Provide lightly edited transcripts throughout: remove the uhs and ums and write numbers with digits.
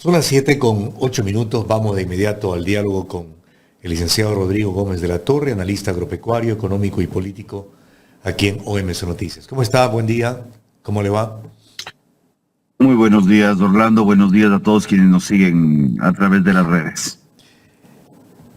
Son las 7:08. Vamos de inmediato al diálogo con el licenciado Rodrigo Gómez de la Torre, analista agropecuario, económico y político aquí en OMS Noticias. ¿Cómo está? Buen día. ¿Cómo le va? Muy buenos días, Orlando. Buenos días a todos quienes nos siguen a través de las redes.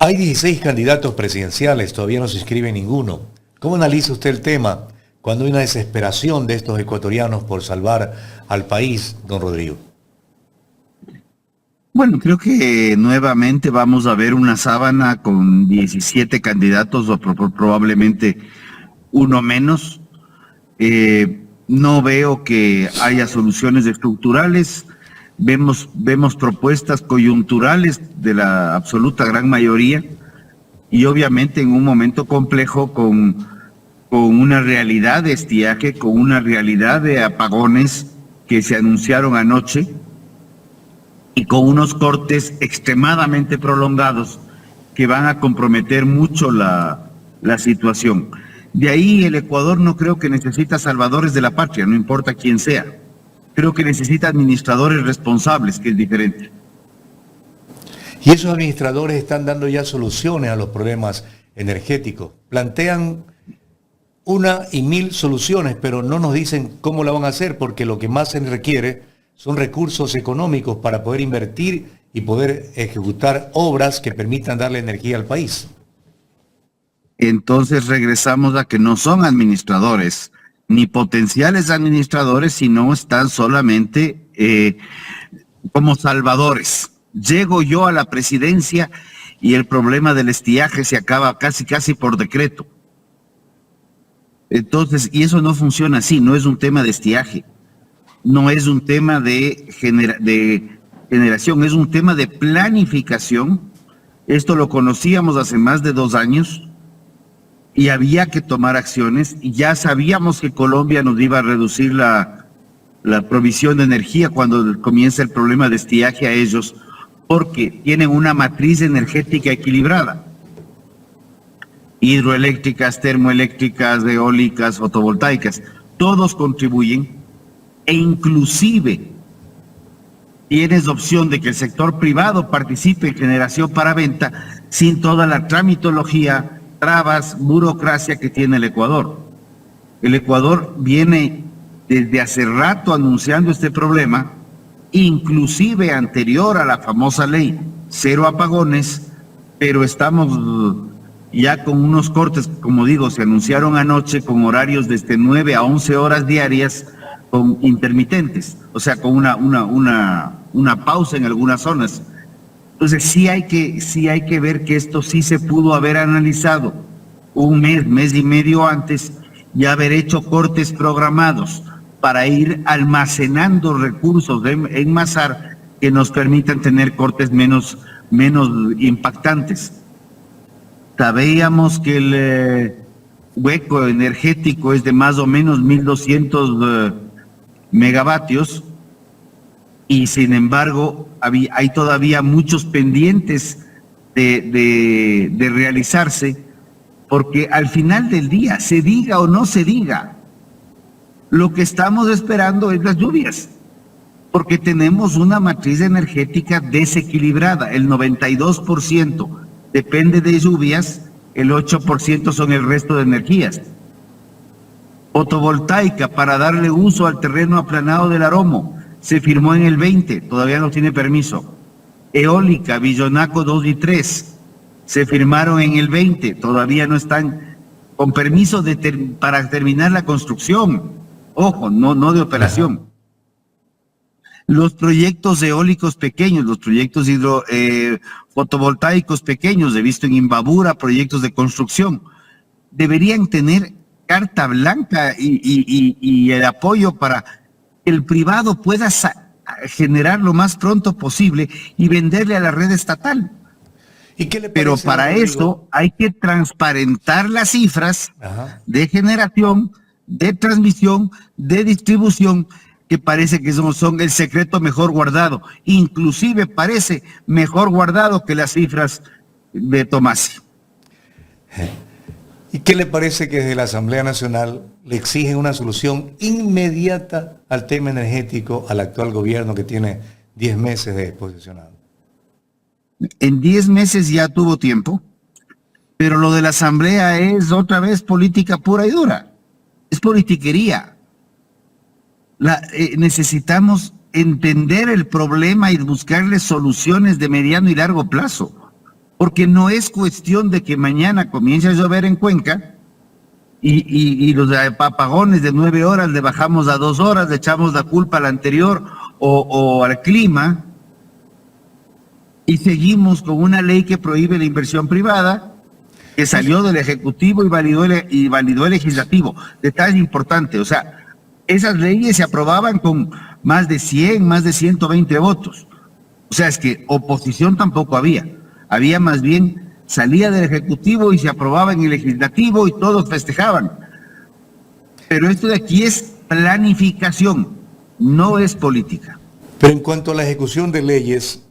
Hay 16 candidatos presidenciales, todavía no se inscribe ninguno. ¿Cómo analiza usted el tema cuando hay una desesperación de estos ecuatorianos por salvar al país, don Rodrigo? Bueno, creo que nuevamente vamos a ver una sábana con 17 candidatos o probablemente uno menos. No veo que haya soluciones estructurales. Vemos propuestas coyunturales de la absoluta gran mayoría y obviamente en un momento complejo con una realidad de estiaje, con una realidad de apagones que se anunciaron anoche y con unos cortes extremadamente prolongados que van a comprometer mucho la situación. De ahí el Ecuador no creo que necesita salvadores de la patria, no importa quién sea. Creo que necesita administradores responsables, que es diferente. Y esos administradores están dando ya soluciones a los problemas energéticos. Plantean 1.000 soluciones, pero no nos dicen cómo la van a hacer, porque lo que más se requiere son recursos económicos para poder invertir y poder ejecutar obras que permitan darle energía al país. Entonces regresamos a que no son administradores, ni potenciales administradores, sino están solamente como salvadores. Llego yo a la presidencia y el problema del estiaje se acaba casi por decreto. Entonces, y eso no funciona así, no es un tema de estiaje, no es un tema de generación, es un tema de planificación. Esto lo conocíamos hace más de 2 años y había que tomar acciones y ya sabíamos que Colombia nos iba a reducir la provisión de energía cuando comienza el problema de estiaje a ellos, porque tienen una matriz energética equilibrada. Hidroeléctricas, termoeléctricas, eólicas, fotovoltaicas, todos contribuyen e inclusive tienes opción de que el sector privado participe en generación para venta sin toda la tramitología, trabas, burocracia que tiene el Ecuador. El Ecuador viene desde hace rato anunciando este problema, inclusive anterior a la famosa ley cero apagones, pero estamos ya con unos cortes, como digo, se anunciaron anoche con horarios desde 9 a 11 horas diarias con intermitentes, o sea, con una pausa en algunas zonas. Entonces sí hay que ver que esto sí se pudo haber analizado un mes y medio antes y haber hecho cortes programados para ir almacenando recursos en Masar que nos permitan tener cortes menos impactantes. Sabíamos que el hueco energético es de más o menos 1.200 megavatios y sin embargo hay todavía muchos pendientes de realizarse, porque al final del día, se diga o no se diga, lo que estamos esperando es las lluvias, porque tenemos una matriz energética desequilibrada. El 92% depende de lluvias, el 8% son el resto de energías. Fotovoltaica para darle uso al terreno aplanado del Aromo, se firmó en el 20, todavía no tiene permiso. Eólica, Villonaco 2 y 3, se firmaron en el 20, todavía no están con permiso para terminar la construcción. Ojo, no de operación. Los proyectos eólicos pequeños, los proyectos fotovoltaicos pequeños, he visto en Imbabura proyectos de construcción, deberían tener carta blanca y el apoyo para que el privado pueda generar lo más pronto posible y venderle a la red estatal. ¿Y qué le parece, pero para Rodrigo? eso hay que transparentar las cifras de generación, de transmisión, de distribución, que parece que son el secreto mejor guardado. Inclusive parece mejor guardado que las cifras de Tomasi. ¿Y qué le parece que desde la Asamblea Nacional le exigen una solución inmediata al tema energético al actual gobierno que tiene 10 meses de posesionado. En 10 meses ya tuvo tiempo, pero lo de la asamblea es otra vez política pura y dura. Es politiquería. Necesitamos entender el problema y buscarle soluciones de mediano y largo plazo, porque no es cuestión de que mañana comience a llover en Cuenca y los apagones de 9 horas le bajamos a 2 horas, le echamos la culpa al anterior o al clima y seguimos con una ley que prohíbe la inversión privada que salió del Ejecutivo y validó el Legislativo. Detalle importante, o sea, esas leyes se aprobaban con más de 100, más de 120 votos. O sea, es que oposición tampoco había. Había más bien, salía del Ejecutivo y se aprobaba en el Legislativo y todos festejaban. Pero esto de aquí es planificación, no es política. Pero en cuanto a la ejecución de leyes,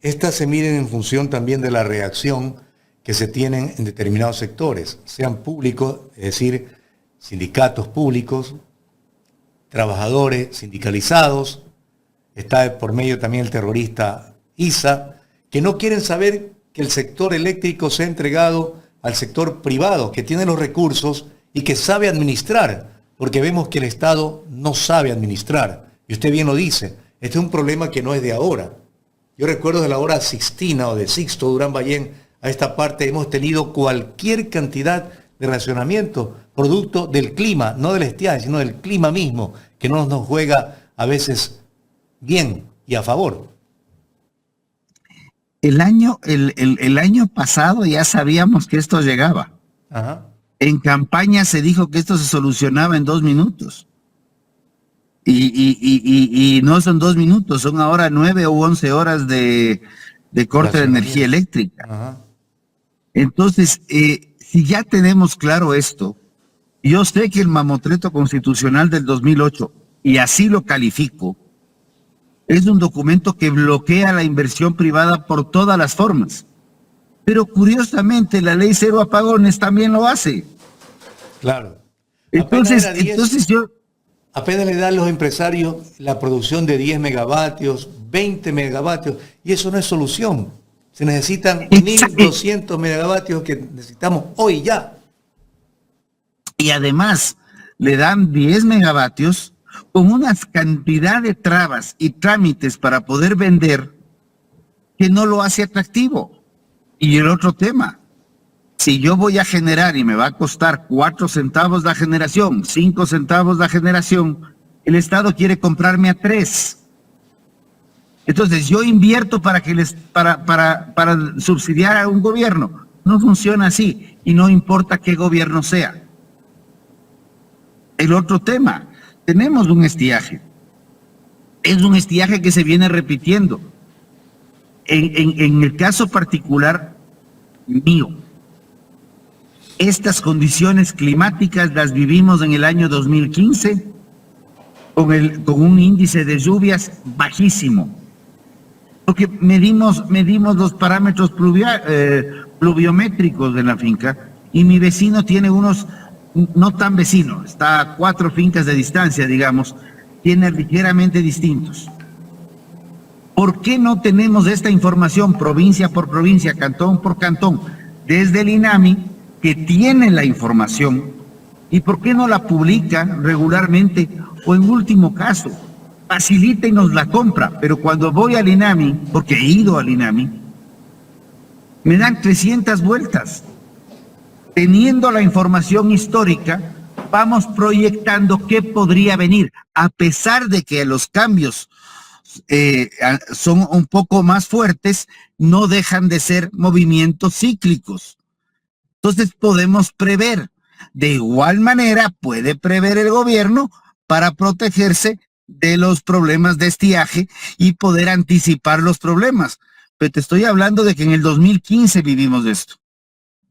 estas se miden en función también de la reacción que se tienen en determinados sectores, sean públicos, es decir, sindicatos públicos, trabajadores sindicalizados, está por medio también el terrorista ISA, que no quieren saber que el sector eléctrico se ha entregado al sector privado, que tiene los recursos y que sabe administrar, porque vemos que el Estado no sabe administrar. Y usted bien lo dice, este es un problema que no es de ahora. Yo recuerdo de la hora Sixtina o de Sixto Durán Ballén, a esta parte hemos tenido cualquier cantidad de racionamiento, producto del clima, no del estiaje, sino del clima mismo, que no nos juega a veces bien y a favor. El año pasado ya sabíamos que esto llegaba. Ajá. En campaña se dijo que esto se solucionaba en 2 minutos. Y no son 2 minutos, son ahora 9 o 11 horas de corte de energía eléctrica. Ajá. Entonces, si ya tenemos claro esto, yo sé que el mamotreto constitucional del 2008, y así lo califico, es un documento que bloquea la inversión privada por todas las formas. Pero curiosamente la ley cero apagones también lo hace. Claro. Entonces apenas le dan a los empresarios la producción de 10 megavatios, 20 megavatios, y eso no es solución. Se necesitan 1.200 megavatios que necesitamos hoy ya. Y además le dan 10 megavatios con una cantidad de trabas y trámites para poder vender que no lo hace atractivo. Y el otro tema, si yo voy a generar y me va a costar 4 centavos la generación, 5 centavos la generación, el Estado quiere comprarme a 3. Entonces yo invierto para subsidiar a un gobierno. No funciona así y no importa qué gobierno sea. El otro tema, tenemos un estiaje. Es un estiaje que se viene repitiendo. En el caso particular mío, estas condiciones climáticas las vivimos en el año 2015 con un índice de lluvias bajísimo. Porque medimos los parámetros pluviométricos de la finca y mi vecino tiene unos, no tan vecino, está a 4 fincas de distancia, digamos, tiene ligeramente distintos. ¿Por qué no tenemos esta información provincia por provincia, cantón por cantón, desde el INAMI, que tiene la información, y por qué no la publica regularmente o en último caso? Facilítenos la compra, pero cuando voy al INAMI, porque he ido al INAMI, me dan 300 vueltas. Teniendo la información histórica, vamos proyectando qué podría venir, a pesar de que los cambios son un poco más fuertes, no dejan de ser movimientos cíclicos. Entonces podemos prever. De igual manera puede prever el gobierno para protegerse de los problemas de estiaje y poder anticipar los problemas. Pero te estoy hablando de que en el 2015 vivimos de esto.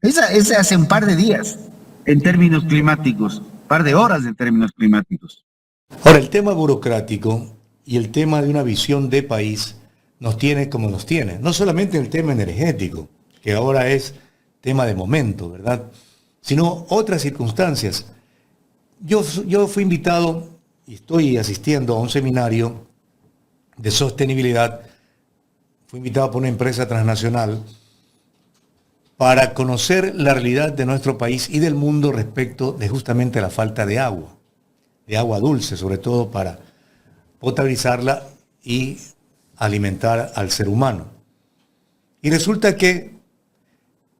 Ese hace un par de días en términos climáticos, un par de horas en términos climáticos. Ahora, el tema burocrático y el tema de una visión de país nos tiene como nos tiene. No solamente el tema energético, que ahora es tema de momento, ¿verdad? Sino otras circunstancias. Yo fui invitado y estoy asistiendo a un seminario de sostenibilidad fui invitado por una empresa transnacional para conocer la realidad de nuestro país y del mundo respecto de justamente la falta de agua dulce, sobre todo para potabilizarla y alimentar al ser humano. Y resulta que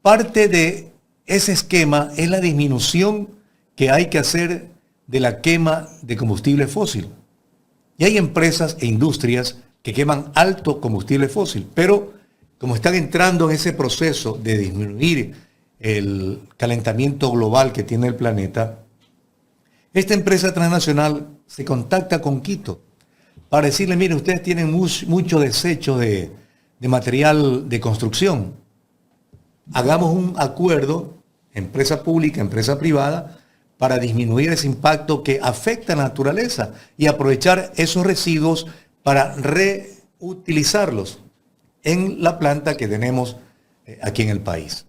parte de ese esquema es la disminución que hay que hacer de la quema de combustible fósil. Y hay empresas e industrias que queman alto combustible fósil, pero como están entrando en ese proceso de disminuir el calentamiento global que tiene el planeta, esta empresa transnacional se contacta con Quito para decirle, mire, ustedes tienen mucho desecho de material de construcción. Hagamos un acuerdo, empresa pública, empresa privada, para disminuir ese impacto que afecta a la naturaleza y aprovechar esos residuos para reutilizarlos en la planta que tenemos aquí en el país.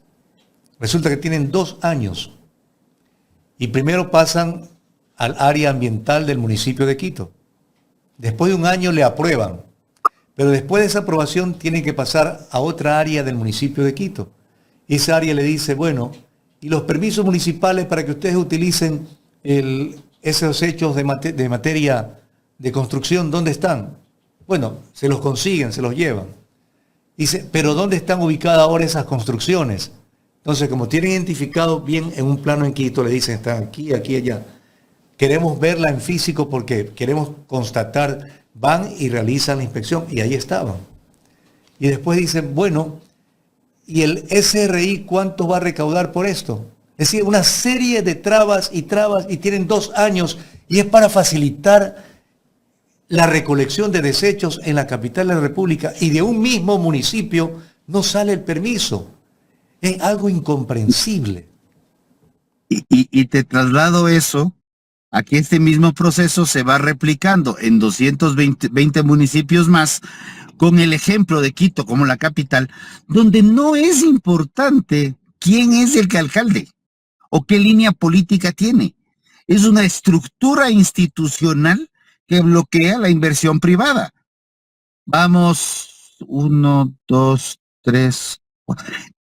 Resulta que tienen 2 años y primero pasan al área ambiental del municipio de Quito. Después de 1 año le aprueban, pero después de esa aprobación tienen que pasar a otra área del municipio de Quito. Y esa área le dice, bueno, y los permisos municipales para que ustedes utilicen esos hechos de materia de construcción, ¿dónde están? Bueno, se los consiguen, se los llevan. Dice, pero ¿dónde están ubicadas ahora esas construcciones? Entonces, como tienen identificado bien en un plano en Quito, le dicen, están aquí, aquí, allá. Queremos verla en físico porque queremos constatar, van y realizan la inspección, y ahí estaban. Y después dicen, bueno, ¿y el SRI cuánto va a recaudar por esto? Es decir, una serie de trabas, y tienen 2 años, y es para facilitar la recolección de desechos en la capital de la República, y de un mismo municipio no sale el permiso. Es algo incomprensible. Y te traslado eso a que este mismo proceso se va replicando en 220 municipios más, con el ejemplo de Quito como la capital, donde no es importante quién es el alcalde o qué línea política tiene. Es una estructura institucional que bloquea la inversión privada. Vamos, 1, 2, 3,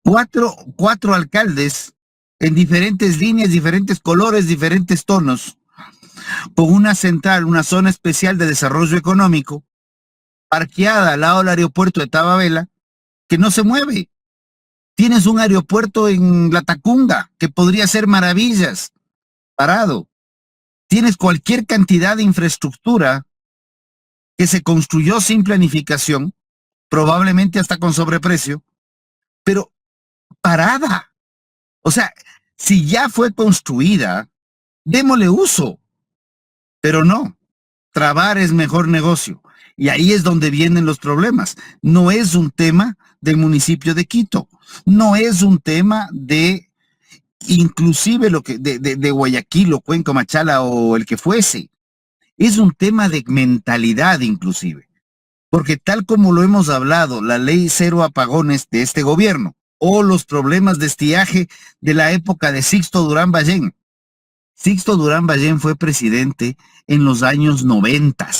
4 alcaldes en diferentes líneas, diferentes colores, diferentes tonos, con una central, una zona especial de desarrollo económico, parqueada al lado del aeropuerto de Tababela, que no se mueve. Tienes un aeropuerto en La Tacunga, que podría hacer maravillas, parado. Tienes cualquier cantidad de infraestructura que se construyó sin planificación, probablemente hasta con sobreprecio, pero parada. O sea, si ya fue construida, démosle uso. Pero no, trabar es mejor negocio. Y ahí es donde vienen los problemas. No es un tema del municipio de Quito. No es un tema de, inclusive de Guayaquil o Cuenca, Machala o el que fuese. Es un tema de mentalidad inclusive. Porque tal como lo hemos hablado, la ley 0 apagones de este gobierno o los problemas de estiaje de la época de Sixto Durán Ballén. Sixto Durán Ballén fue presidente en los años 90. O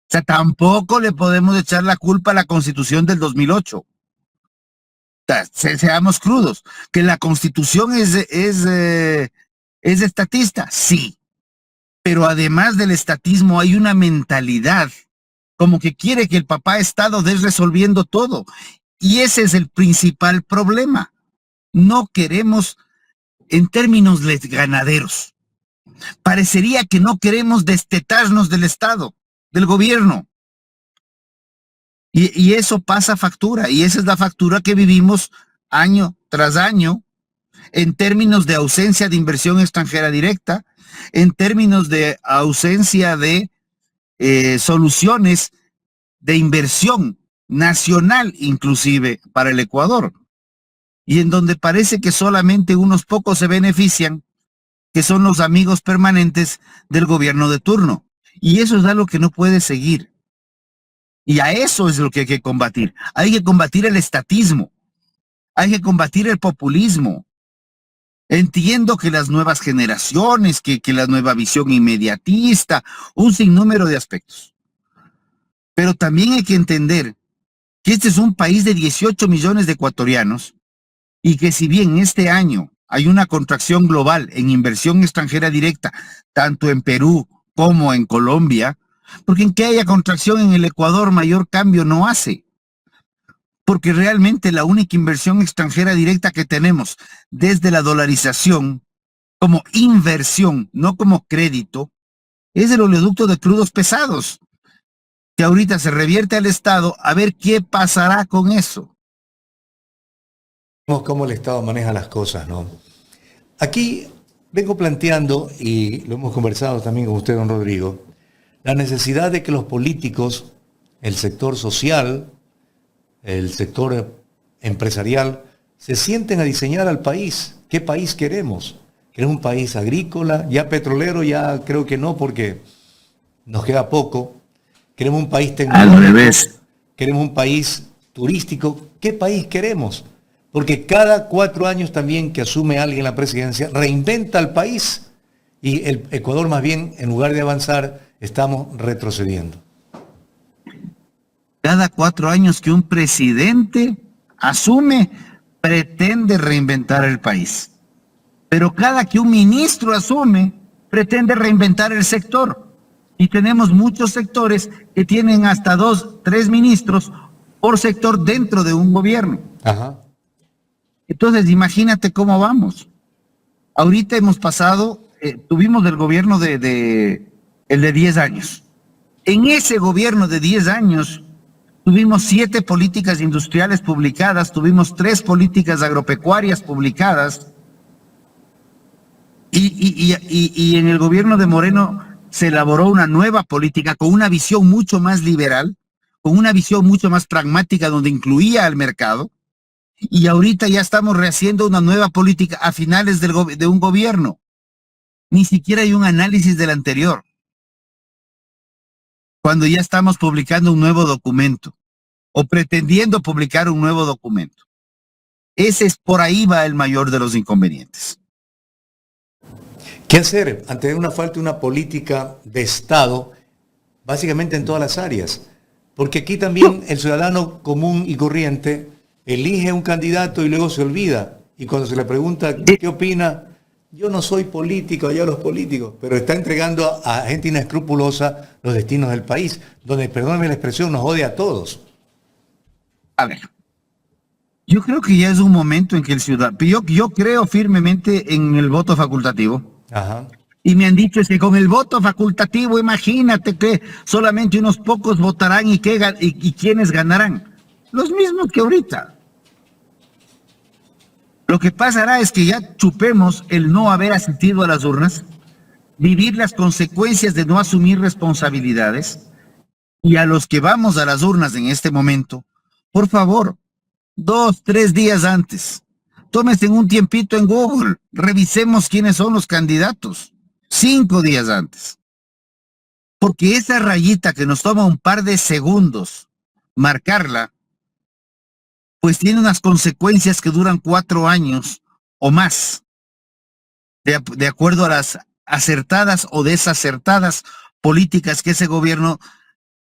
sea, tampoco le podemos echar la culpa a la Constitución del 2008. O sea, seamos crudos. Que la Constitución es estatista, sí. Pero además del estatismo hay una mentalidad como que quiere que el papá Estado dé resolviendo todo. Y ese es el principal problema. No queremos, en términos ganaderos, parecería que no queremos destetarnos del Estado, del gobierno. Y eso pasa factura, y esa es la factura que vivimos año tras año, en términos de ausencia de inversión extranjera directa, en términos de ausencia de soluciones de inversión nacional, inclusive para el Ecuador, y en donde parece que solamente unos pocos se benefician, que son los amigos permanentes del gobierno de turno. Y eso es algo que no puede seguir. Y a eso es lo que hay que combatir. Hay que combatir el estatismo. Hay que combatir el populismo. Entiendo que las nuevas generaciones, que la nueva visión inmediatista, un sinnúmero de aspectos. Pero también hay que entender que este es un país de 18 millones de ecuatorianos y que si bien este año hay una contracción global en inversión extranjera directa, tanto en Perú como en Colombia, porque en que haya contracción en el Ecuador mayor cambio no hace. Porque realmente la única inversión extranjera directa que tenemos desde la dolarización como inversión, no como crédito, es el oleoducto de crudos pesados, que ahorita se revierte al Estado a ver qué pasará con eso. Vemos cómo el Estado maneja las cosas, ¿no? Aquí vengo planteando, y lo hemos conversado también con usted, don Rodrigo, la necesidad de que los políticos, el sector social, el sector empresarial, se sienten a diseñar al país. ¿Qué país queremos? ¿Queremos un país agrícola? Ya petrolero, ya creo que no, porque nos queda poco. ¿Queremos un país tecnológico? Al revés. ¿Queremos un país turístico? ¿Qué país queremos? Porque cada 4 años también que asume alguien la presidencia, reinventa el país. Y el Ecuador más bien, en lugar de avanzar, estamos retrocediendo. Cada 4 años que un presidente asume, pretende reinventar el país. Pero cada que un ministro asume, pretende reinventar el sector. Y tenemos muchos sectores que tienen hasta 2, 3 ministros por sector dentro de un gobierno. Ajá. Entonces, imagínate cómo vamos. Ahorita hemos pasado, tuvimos el gobierno el de 10 años. En ese gobierno de 10 años, tuvimos 7 políticas industriales publicadas, tuvimos 3 políticas agropecuarias publicadas, y en el gobierno de Moreno se elaboró una nueva política con una visión mucho más liberal, con una visión mucho más pragmática donde incluía al mercado, y ahorita ya estamos rehaciendo una nueva política a finales de un gobierno. Ni siquiera hay un análisis del anterior, cuando ya estamos publicando un nuevo documento o pretendiendo publicar un nuevo documento. Por ahí va el mayor de los inconvenientes. ¿Qué hacer ante una falta de una política de Estado, básicamente en todas las áreas? Porque aquí también el ciudadano común y corriente elige un candidato y luego se olvida. Y cuando se le pregunta qué opina, yo no soy político, allá los políticos, pero está entregando a gente inescrupulosa los destinos del país, donde, perdónenme la expresión, nos odia a todos. A ver, yo creo que ya es un momento en que el ciudadano, yo creo firmemente en el voto facultativo. Ajá. Y me han dicho que con el voto facultativo, imagínate que solamente unos pocos votarán y quiénes ganarán. Los mismos que ahorita. Lo que pasará es que ya chupemos el no haber asistido a las urnas, vivir las consecuencias de no asumir responsabilidades, y a los que vamos a las urnas en este momento, por favor, 2, 3 días antes, tómense un tiempito en Google, revisemos quiénes son los candidatos, 5 días antes. Porque esa rayita que nos toma un par de segundos marcarla, pues tiene unas consecuencias que duran 4 años o más, de acuerdo a las acertadas o desacertadas políticas que ese gobierno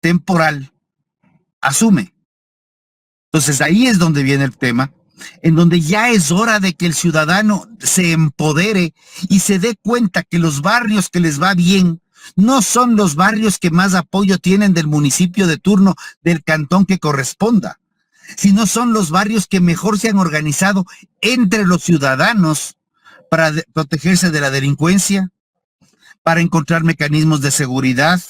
temporal asume. Entonces ahí es donde viene el tema, en donde ya es hora de que el ciudadano se empodere y se dé cuenta que los barrios que les va bien no son los barrios que más apoyo tienen del municipio de turno, del cantón que corresponda, sino son los barrios que mejor se han organizado entre los ciudadanos para protegerse de la delincuencia, para encontrar mecanismos de seguridad,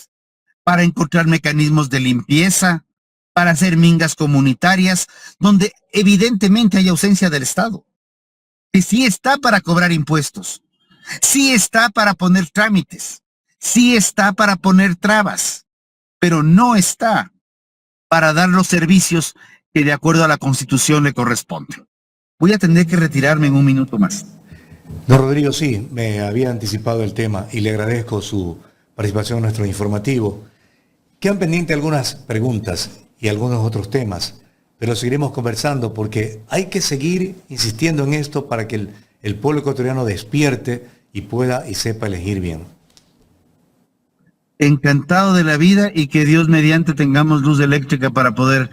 para encontrar mecanismos de limpieza, para hacer mingas comunitarias, donde evidentemente hay ausencia del Estado, que sí está para cobrar impuestos, sí está para poner trámites, sí está para poner trabas, pero no está para dar los servicios que de acuerdo a la Constitución le corresponden. Voy a tener que retirarme en un minuto más. Don Rodrigo, sí, me había anticipado el tema y le agradezco su participación en nuestro informativo. Quedan pendientes algunas preguntas y algunos otros temas, pero seguiremos conversando porque hay que seguir insistiendo en esto para que el pueblo ecuatoriano despierte y pueda y sepa elegir bien. Encantado de la vida y que Dios mediante tengamos luz eléctrica para poder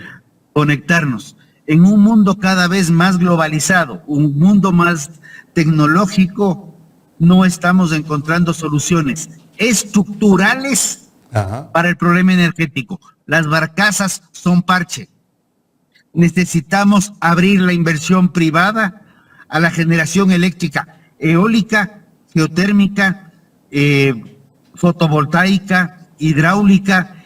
conectarnos. En un mundo cada vez más globalizado, un mundo más tecnológico, no estamos encontrando soluciones estructurales para el problema energético. Las barcazas son parche. Necesitamos abrir la inversión privada a la generación eléctrica, eólica, geotérmica, fotovoltaica, hidráulica,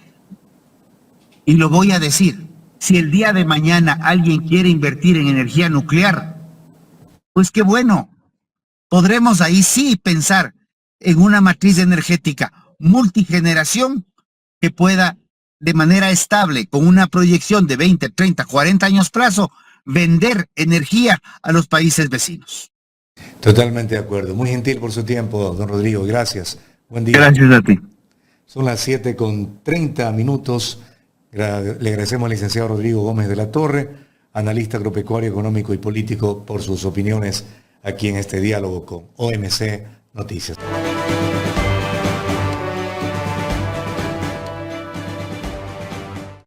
y lo voy a decir, si el día de mañana alguien quiere invertir en energía nuclear, pues qué bueno, podremos ahí sí pensar en una matriz energética multigeneración que pueda de manera estable, con una proyección de 20, 30, 40 años plazo, vender energía a los países vecinos. Totalmente de acuerdo. Muy gentil por su tiempo, don Rodrigo. Gracias. Buen día. Gracias a ti. Son las 7:30. Le agradecemos al licenciado Rodrigo Gómez de la Torre, analista agropecuario, económico y político, por sus opiniones aquí en este diálogo con OMC Noticias.